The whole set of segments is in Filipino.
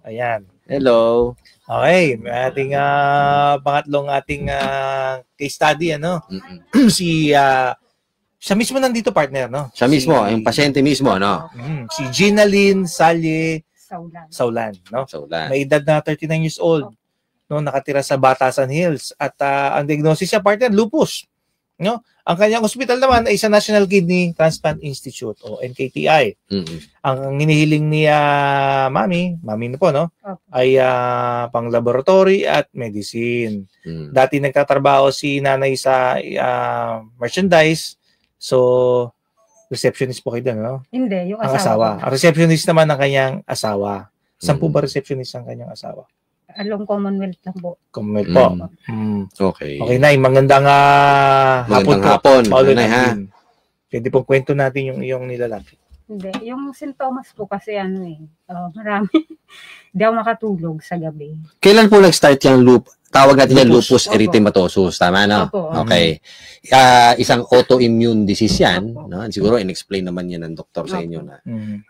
Ayan. Hello. Okay, may ating pangatlong ating case study, ano? Siya mismo nandito, partner, no? Siya mismo, yung pasyente mismo, no? Si Ginalyn Salye Saulan, no? Saulan. May edad na 39 years old, no? Nakatira sa Batasan Hills at ang diagnosis niya, partner, lupus, no? Ang kanyang hospital naman ay sa National Kidney Transplant Institute o NKTI. Ang hinihiling ni mami na po, no? Ay pang laboratory at medicine. Dati nagtatrabaho si nanay sa merchandise. So, receptionist po kayo doon, no? Hindi, yung asawa. Ang receptionist naman ng kanyang asawa. Saan po ba receptionist ang kanyang asawa? Along Commonwealth lang po. Commonwealth po. Okay. Okay, Nay. Magandang hapon. Nay, ha? Pwede pong kwento natin yung iyong nilalapit. Hindi. Yung sintomas po kasi marami. Hindi ako makatulog sa gabi. Kailan po nag-start yung tawag natin yung lupus erythematosus, tama, no? Okay. Isang autoimmune disease yan, no? Siguro in-explain naman yan ng doktor sa inyo na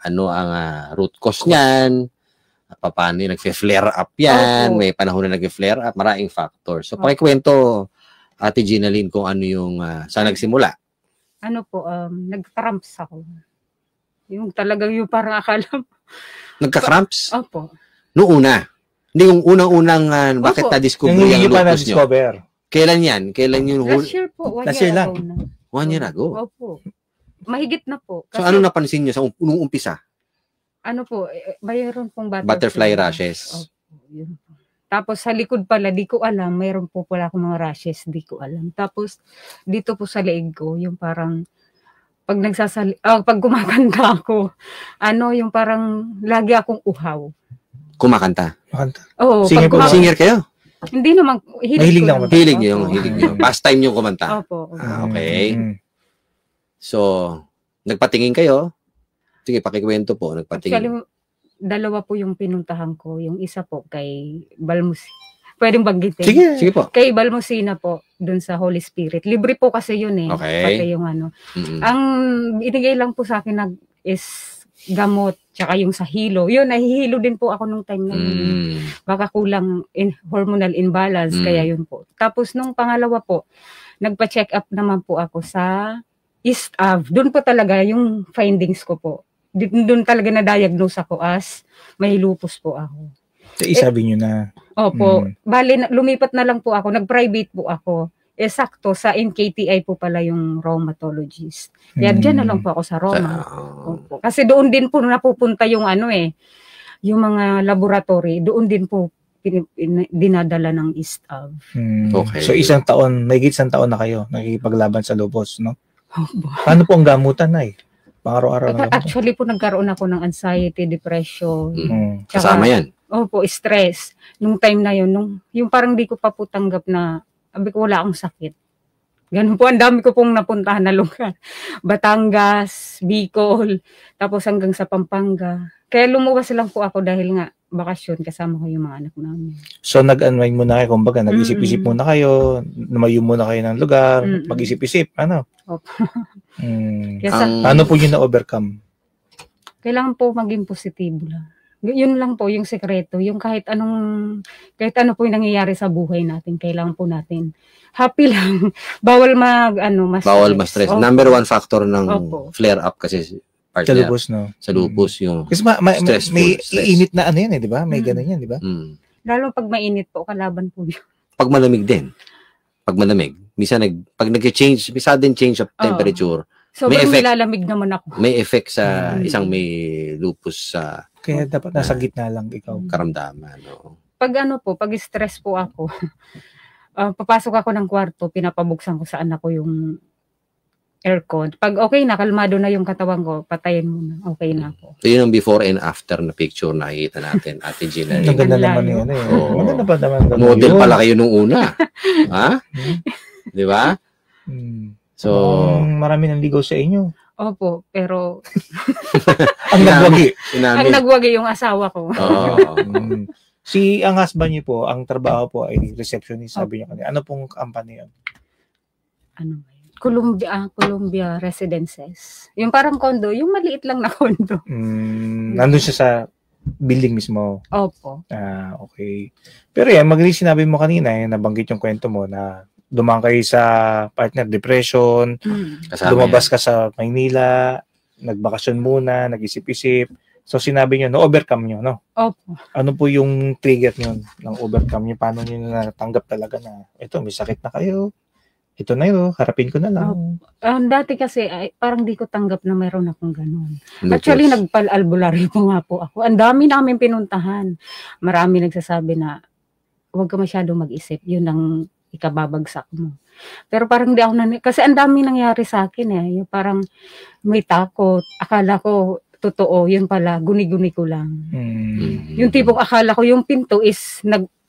ano ang root cause niyan, paano yung nag-flare up yan, may panahon na nag-flare up, maraming factors. So, pakikwento, Ate Ginalyn, kung ano yung saan nagsimula? Ano po, nag-cramps ako. Yung talagang yung parang akala mo. Nagka-cramps? Opo. Noong una? Hindi, yung unang-unang bakit na-discover yung lupus nyo? Kailan yan? Kailan yung... Last year po, 1 year ago na. 1 year ago? Opo. Mahigit na po. Kasi, so, ano napansin nyo sa nung umpisa? Ano po, mayroon pong butterfly rashes. Yun. Tapos sa likod pala, di ko alam, mayroon po pala akong mga rashes, di ko alam. Tapos dito po sa leeg ko, yung parang pag pag kumakanta ako, yung parang lagi akong uhaw. Kumakanta? Oo. Singer kayo? Hindi naman, hilig lang. Hilig nyo. Pastime nyo kumanta? Opo. Okay. So, nagpatingin kayo? Sige, pakikwento po. Nagpatingin. Actually, 2 po yung pinuntahan ko. Yung isa po kay Balmusina. Pwedeng banggitin. Sige po. Kay Balmusina po, dun sa Holy Spirit. Libre po kasi yun eh. Okay. Pati yung Ang inigay lang po sa akin is gamot, tsaka yung sa hilo. Yun, nahihilo din po ako nung time na yun. Baka kulang hormonal imbalance, kaya yun po. Tapos nung pangalawa po, nagpa-check up naman po ako sa East Ave. Doon po talaga yung findings ko po. Doon talaga na-diagnose ako as may lupus po ako. So, isabi nyo na. Opo. Bali, lumipat na lang po ako. Nag-private po ako. Sakto, sa NKTI po pala yung rheumatologist. Kaya dyan na lang po ako sa Roma. Opo. Kasi doon din po napupunta yung yung mga laboratory. Doon din po dinadala ng East Ave. Okay. So, mahigit isang taon na kayo nakikipaglaban sa lupus, no? Opo. Paano po ang gamutan, Nay? Pang-araw-araw na Actually po, nagkaroon ako ng anxiety, depression. Kasama yan? Opo, stress. Nung time na yun, yung parang di ko pa po tanggap na, sabi ko, wala akong sakit. Ganun po, ang dami ko pong napuntahan na lugar. Batangas, Bicol, tapos hanggang sa Pampanga. Kaya lumuwas lang po ako dahil nga, bakasyon, kasama ko yung mga anak namin. So, nag-unwind muna kayo, kumbaga, nag-isip-isip muna kayo, lumayo muna kayo ng lugar, mag-isip-isip, ano? Opo. Ano po yun na-overcome? Kailangan po maging positibo lang. Yun lang po yung sekreto, yung kahit ano po yung nangyayari sa buhay natin, kailangan po natin happy lang. Bawal ma-stress. Number 1 factor ng flare up kasi sa lupus, no? Sa lupus yung kasi may iinit na yan di ba? May ganun yan, di ba? Lalo pag mainit po, kalaban po yun. Pag malamig din. Pag malamig. Minsan pag nag-change, may sudden change of temperature, may effect, nilalamig naman ako. May effect sa isang may lupus sa kaya dapat nasa gitna lang ikaw. Karamdaman, no? Pag pag stress po ako, papasok ako ng kwarto, pinapabuksan ko sa anak ko yung aircon. Pag okay na, kalmado na yung katawan ko, patayin mo na. Okay na ako. So, yun ang before and after na picture na nakikita natin, Ate Gina. Maganda naman yun. Maganda pa naman. Model pala kayo nung una. Ha? Di ba? So, marami nang ligaw sa inyo. Opo, pero ang nagwagi yung asawa ko. Ang husband niyo po, ang trabaho po ay receptionist, sabi niya kanina. Ano pong company yun? Columbia Residences. Yung parang condo, yung maliit lang na condo. Nandun siya sa building mismo. Opo. Okay. Pero yan, sinabi mo kanina, nabanggit yung kwento mo na dumaan kayo sa partner depression, lumabas ka sa Maynila, nagbakasyon muna, nag-isip-isip. So, sinabi nyo, overcome nyo, no? Opo. Ano po yung trigger nyo ng overcome nyo? Paano nyo natanggap talaga na, ito, may sakit na kayo, ito na yun, harapin ko na lang. Dati kasi, parang di ko tanggap na meron akong ganun. Actually, nagpal-albularyo po nga po ako. Ang dami namin pinuntahan. Marami nagsasabi na, huwag ka masyado mag-isip. Yun ang ikababagsak mo. Pero parang di ako kasi ang dami nangyari sa akin eh. Yung parang may takot. Akala ko, totoo, yun pala, guni-guni ko lang. Yung tipong akala ko, yung pinto is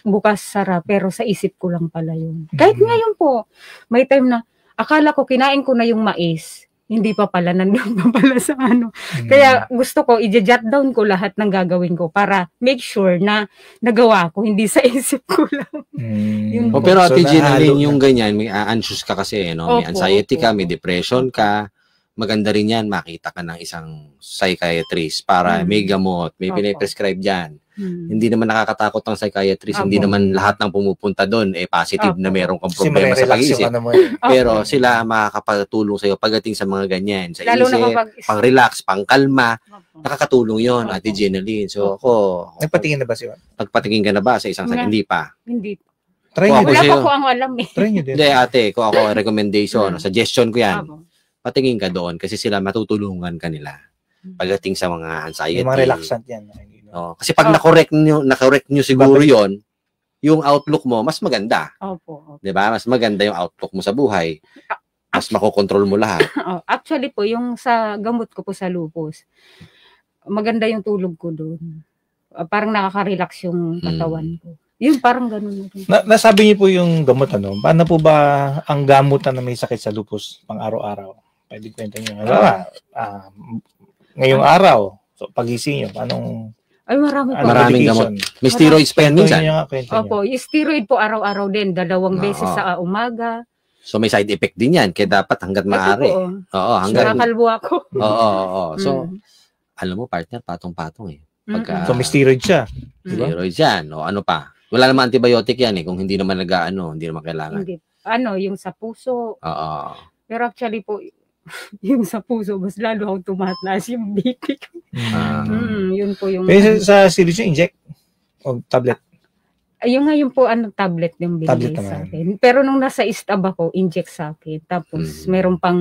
bukas sara, pero sa isip ko lang pala yun. Kahit ngayon po, may time na akala ko kinain ko na yung mais, hindi pa pala, nandun pa pala sa ano. Kaya gusto ko, i-jot down ko lahat ng gagawin ko para make sure na nagawa ko, hindi sa isip ko lang. Yun pero Ate Jenaline, yung ganyan, may anxious ka kasi, no? May anxiety ka, may depression ka. Maganda rin yan, makita ka ng isang psychiatrist para may gamot, may piniprescribe dyan. Hindi naman nakakatakot ng psychiatrist, hindi naman lahat ng pumupunta doon positive na meron kang problema sa pag-iisip. Pero sila makakapagtulong sa'yo pagdating sa mga ganyan, sa isip, pang-relax, pang-kalma, nakakatulong yon Ate Jenaline. So ako... Nagpatingin na ba siya? Nagpatingin ka na ba sa isang Hindi pa. Hindi. Try nyo din. Wala pa ko ang alam eh. Try nyo din. Hindi ate, kung ako recommendation, suggestion ko yan. Patingin ka doon kasi sila matutulungan ka nila pagdating sa mga anxiety. Yung mga relaxant yan. Kasi pag na-correct nyo siguro yon, yung outlook mo, mas maganda. Opo. Diba? Mas maganda yung outlook mo sa buhay. Mas makokontrol mo lahat. Actually po, yung sa gamot ko po sa lupus, maganda yung tulog ko doon. Parang nakaka-relax yung katawan ko. Yun, parang ganun. Nasabi niyo po yung gamot, paano po ba ang gamutan na may sakit sa lupus pang araw-araw? Pwede kwento niyo. Ngayong araw, so pagising niyo, anong maraming gamot. May steroids pa yan minsan. Opo, yung steroid po araw-araw din, 2 beses sa umaga. So may side effect din yan, kaya dapat hanggat maaari. Oo, hanggat nakakalbo ako. Oo. So, alam mo partner, patong-patong eh. So may steroid siya. Steroids yan. O ano pa? Wala naman antibiotic yan eh, kung hindi naman hindi naman kailangan. Hindi. Yung sa puso. Oo. Pero actually po, yung sa puso, mas lalo akong tumataas yung BP ko. Yun po yung... Pero sa series yung inject? O tablet? Yung ngayon po, tablet yung binigay sa akin. Pero nung nasa istab ako, inject sa akin. Tapos, meron pang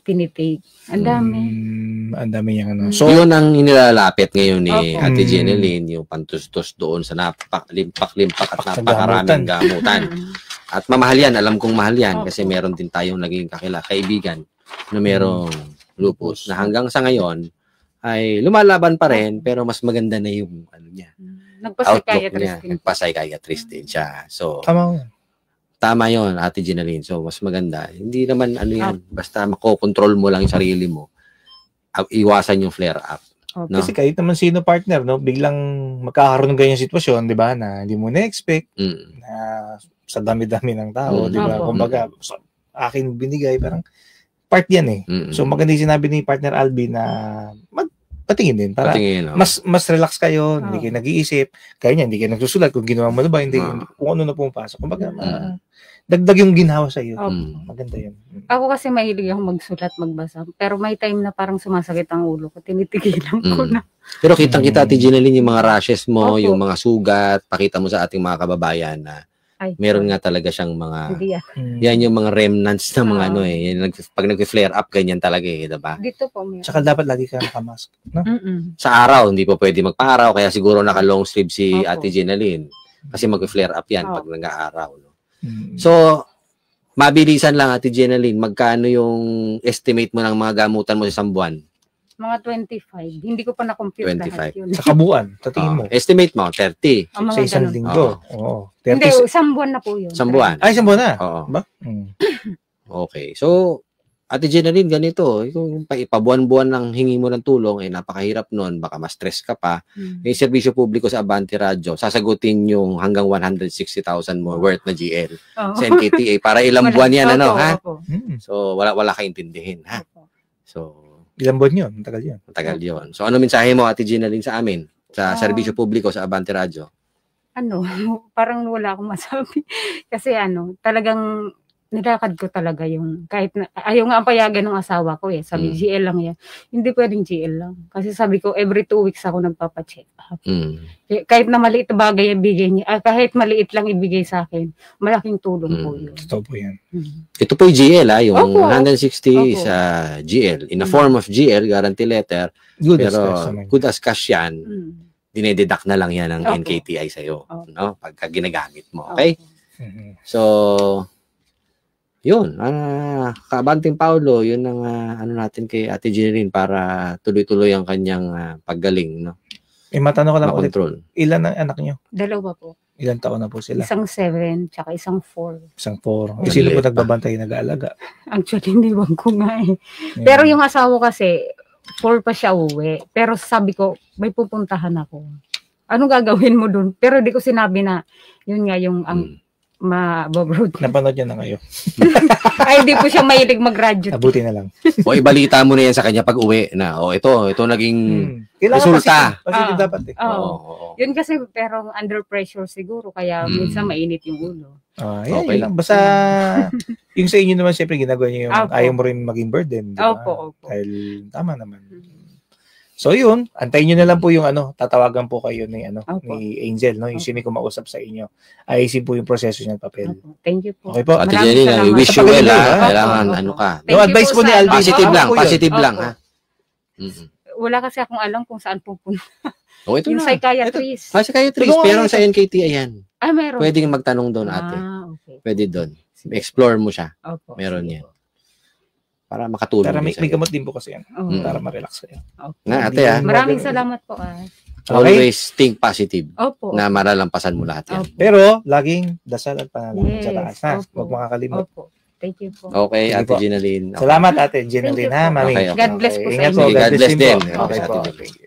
tinitake. Ang dami. Ang dami yung So, yun ang inilalapit ngayon ni Ate Jenaline, yung pantustos doon sa napalimpak-limpak at napakaraming gamutan. At mamahal yan, alam kong mahal yan kasi meron din tayong naging kaibigan na merong lupus na hanggang sa ngayon ay lumalaban pa rin pero mas maganda na yung niya. Nagpa-psychiatrist din siya. So, tama yun, Ate Jenaline. So, mas maganda. Hindi naman yan, basta makokontrol mo lang yung sarili mo. Iwasan yung flare-up. No? Kasi kahit naman sino partner, no, biglang magkakaroon ng ganyang sitwasyon, di ba, na hindi mo na-expect, na sa dami-dami ng tao, di ba? Kumbaga, akin binigay, parang part yan eh. So, maganda yung sinabi ni partner Albi na patingin din. Para mas relax kayo, hindi kayo nag-iisip. Kaya niya, hindi kayo nagsusulat. Kung ginawa mo na ba, hindi, kung ano na pumapasok. Kumbaga, dagdag yung ginhawa sa iyo. Maganda yun. Ako kasi mahilig akong magsulat, magbasa. Pero may time na parang sumasakit ang ulo ko. Tinitigilan ko na. Pero kitang-kita, Ate Jenaline, yung mga rashes mo, yung mga sugat, pakita mo sa ating mga kababayan na meron nga talaga siyang mga yan yung mga remnants ng mga pag nag-flare up ganyan talaga diba? Dito po meron. Tsaka dapat lagi ka nakamask, no? Sa araw hindi po pwede magpa-araw kaya siguro naka-long sleeve si Ate Jenaline kasi mag-flare up yan pag nag-aaraw, no? So mabilisan lang Ate Jenaline, magkano yung estimate mo ng mga gamutan mo sa isang buwan? Mga 25. Hindi ko pa na-compute lahat yun. Sa kabuuan, sa tingin mo? Estimate mo, 30. Sa isang linggo. Hindi, isang buwan na po yun. Isang buwan? Ay, isang buwan na? Oo. Ba? Okay. So, Ate Jenaline, ganito. Yung pabuwan-buwan ng hingi mo ng tulong, napakahirap nun. Baka ma-stress ka pa. Yung serbisyo publiko sa Abante Radio, sasagutin yung hanggang 160,000 mo worth na GL sa NKTA. Para ilang buwan yan, ha? So, wala kaintindihin, ha? So, Ilang buwan yun? Matagal yun. Matagal yun. So, ano mensahe mo, Ate Ginaline, sa amin? Sa serbisyo publiko, sa Abante Radio? Parang wala akong masabi. Kasi talagang nilakad ko talaga yung, kahit na, ayaw nga ang payagan ng asawa ko sabi, GL lang yan. Hindi pwedeng GL lang. Kasi sabi ko, every 2 weeks ako nagpapacheck up. Kahit na maliit na bagay ibigay niya, kahit maliit lang ibigay sa akin, malaking tulong po yun. Totoo po yan. Ito po yung GL, yung Opo. 160 sa GL. In a form of GL, guarantee letter. Good pero as cash naman. good as cash yan, dinededuct na lang yan ng Opo. NKTI sa'yo. Opo. No? Pagka ginagamit mo. Okay? So, yun. Kaabanting Paulo, yun ang natin kay Ate Ginaline para tuloy-tuloy ang kanyang paggaling. No? Matanong ko lang ulit. Makontrol. Ilan ang anak niyo? 2 po. Ilan taon na po sila? Isang 7, tsaka isang 4. Isang 4. Sino po nagbabantay, nag-aalaga? Actually, iniwan ko nga Pero yung asawa kasi, 4 pa siya uwi. Pero sabi ko, may pupuntahan ako. Anong gagawin mo dun? Pero di ko sinabi na, yun nga yung mababroad. Napanood niya na ngayon. Ay, di po siya mahilig mag-graduate. Abuti na lang. O ibalita mo na yan sa kanya pag uwi na, ito naging resulta. Positive dapat Oo. Yun kasi, pero under pressure siguro, kaya minsan mainit yung ulo. Yan, Okay. yun lang. Basta, yung sa inyo naman, siyempre, ginagawa niyo yung ayaw mo rin maging burden. Diba? Opo. Dahil, tama naman. So, yun. Antayin nyo na lang po yung tatawagan po kayo ni Angel, no? Yung sino kumausap sa inyo. Ayusin po yung proseso niya ng papel. Opo. Thank you po. Okay po. Ate Ginaline, we wish you well, Kailangan, ka. No, advice po ni Alvin. Positive lang, Opo, positive Opo. lang, ha? Wala kasi akong alam kung saan pupunta. Ito Yung na. psychiatrist. Psychiatrist, pero sa NKTI yan. Meron. Pwedeng magtanong doon, ate. Okay. Pwede doon. Explore mo siya. Opo. Meron yan. Para makatulong Para may din sa'yo. gamot din po kasi yan. Oo. Para ma-relax kayo. Na, ate, Maraming salamat po. Always think positive Opo. na maralampasan mo lahat yan. Opo. Pero, laging dasal at panalangin sa Yes, taas, ha? opo. Huwag makakalimot. Opo. Thank you po. Okay, Sige Ate po. Ginaline. Okay. Salamat, Ate Ginaline, Thank you ha, po. mami? Okay, okay. God bless po sa Ingat inyo. po. Sige, God bless din. Okay Okay, po. Ate Ginaline. Thank you.